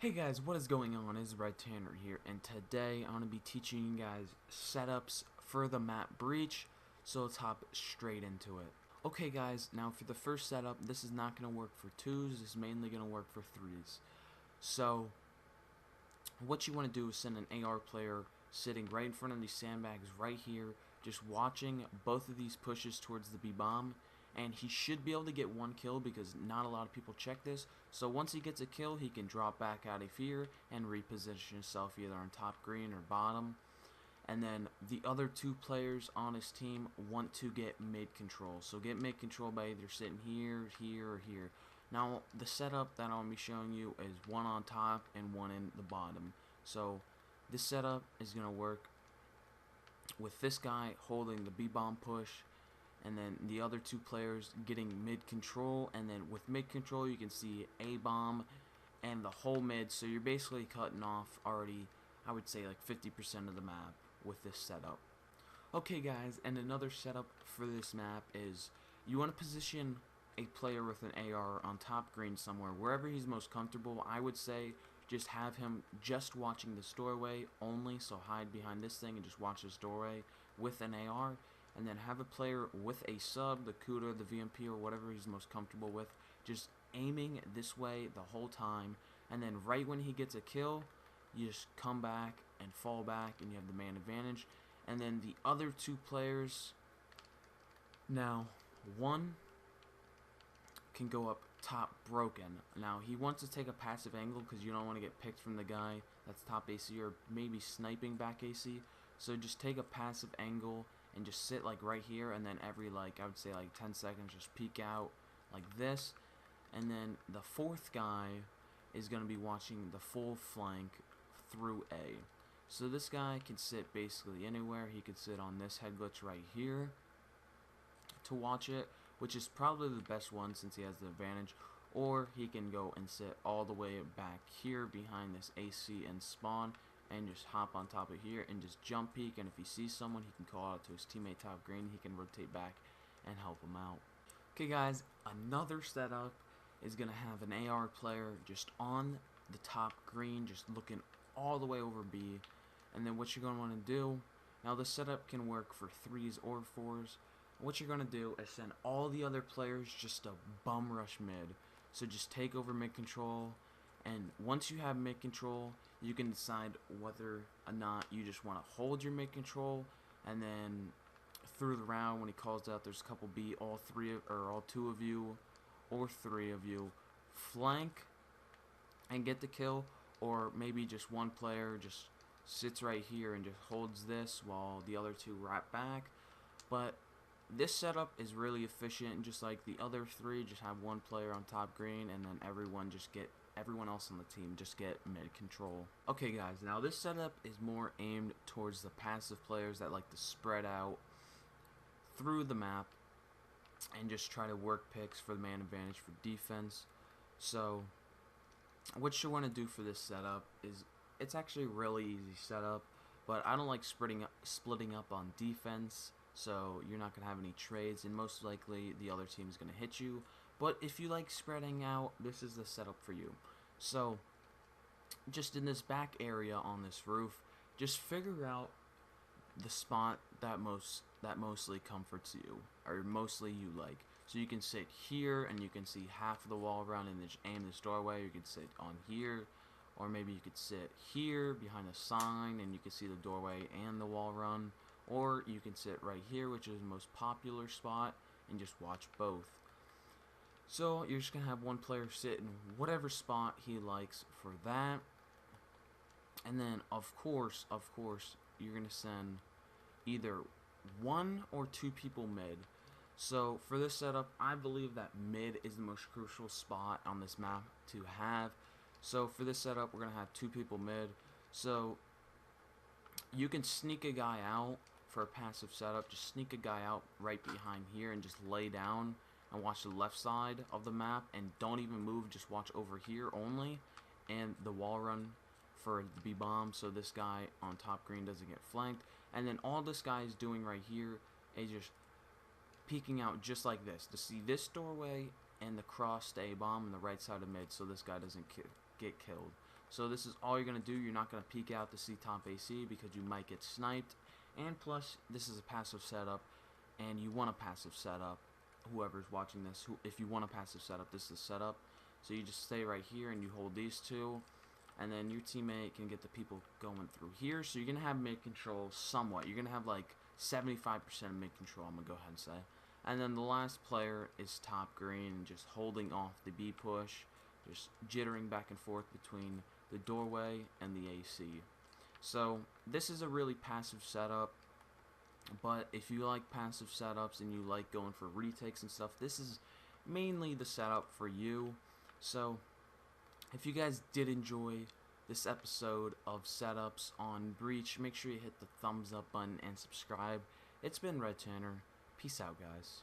Hey guys, what is going on? It's Red Tanner here, and today I'm going to be teaching you guys setups for the map breach, so let's hop straight into it. Okay guys, now for the first setup, this is not going to work for 2s, this is mainly going to work for 3s. So, what you want to do is send an AR player sitting right in front of these sandbags right here, just watching both of these pushes towards the B-bomb, and he should be able to get one kill because not a lot of people check this. So once he gets a kill, he can drop back out of here and reposition himself either on top green or bottom. And then the other two players on his team want to get mid control. So get mid control by either sitting here, here, or here. Now the setup that I'll be showing you is one on top and one in the bottom. So this setup is going to work with this guy holding the B-bomb push, and then the other two players getting mid control, and then with mid control you can see A bomb and the whole mid, so you're basically cutting off already, I would say, like 50% of the map with this setup. Okay guys, and another setup for this map is you want to position a player with an AR on top green somewhere, wherever he's most comfortable. I would say just have him just watching this doorway only, so hide behind this thing and just watch this doorway with an AR, and then have a player with a sub, the Kuda, the VMP, or whatever he's most comfortable with, just aiming this way the whole time, and then right when he gets a kill, you just come back and fall back, and you have the man advantage. And then the other two players, now one can go up top broken. Now he wants to take a passive angle because you don't want to get picked from the guy that's top AC or maybe sniping back AC. So just take a passive angle and just sit like right here, and then every, like, I would say like 10 seconds just peek out like this. And then the fourth guy is going to be watching the full flank through A. So this guy can sit basically anywhere. He could sit on this head glitch right here to watch it, which is probably the best one since he has the advantage, or he can go and sit all the way back here behind this AC and spawn and just hop on top of here and just jump peek, and if he sees someone he can call out to his teammate top green, he can rotate back and help him out. Okay guys, another setup is going to have an AR player just on the top green, just looking all the way over B, and then what you're going to want to do, now this setup can work for 3s or 4s. What you're going to do is send all the other players just to bum rush mid. So just take over mid control, and once you have mid control, you can decide whether or not you just want to hold your mid control, and then through the round when he calls out there's a couple B, all two of you or 3 of you flank and get the kill, or maybe just one player just sits right here and just holds this while the other two wrap back. But this setup is really efficient, just like the other 3. Just have one player on top green, and then everyone else on the team just get mid control. Okay guys, now this setup is more aimed towards the passive players that like to spread out through the map and just try to work picks for the man advantage for defense. So what you want to do for this setup is, it's actually a really easy setup, but I don't like splitting up on defense, so you're not going to have any trades, and most likely the other team is going to hit you. But if you like spreading out, this is the setup for you. So just in this back area on this roof, just figure out the spot that mostly comforts you, or mostly you like. So you can sit here and you can see half of the wall run and just aim this doorway. You could sit on here, or maybe you could sit here behind a sign and you can see the doorway and the wall run, or you can sit right here, which is the most popular spot, and just watch both. So you're just gonna have one player sit in whatever spot he likes for that, and then of course you're gonna send either 1 or 2 people mid. So for this setup, I believe that mid is the most crucial spot on this map to have. So for this setup, we're going to have 2 people mid. So you can sneak a guy out for a passive setup. Just sneak a guy out right behind here and just lay down and watch the left side of the map, and don't even move, just watch over here only, and the wall run for the B-bomb so this guy on top green doesn't get flanked. And then all this guy is doing right here is just peeking out just like this to see this doorway and the crossed A-bomb on the right side of mid so this guy doesn't get killed. So this is all you're going to do. You're not going to peek out to see top AC because you might get sniped. And plus, this is a passive setup, and you want a passive setup. Whoever's watching this, if you want a passive setup, this is the setup. So you just stay right here and you hold these two, and then your teammate can get the people going through here. So you're going to have mid control somewhat. You're going to have like 75% of mid control, I'm going to go ahead and say. And then the last player is top green, just holding off the B push, just jittering back and forth between the doorway and the AC. So this is a really passive setup, but if you like passive setups and you like going for retakes and stuff, this is mainly the setup for you. So if you guys did enjoy this episode of setups on Breach, make sure you hit the thumbs up button and subscribe. It's been Red Tanner. Peace out, guys.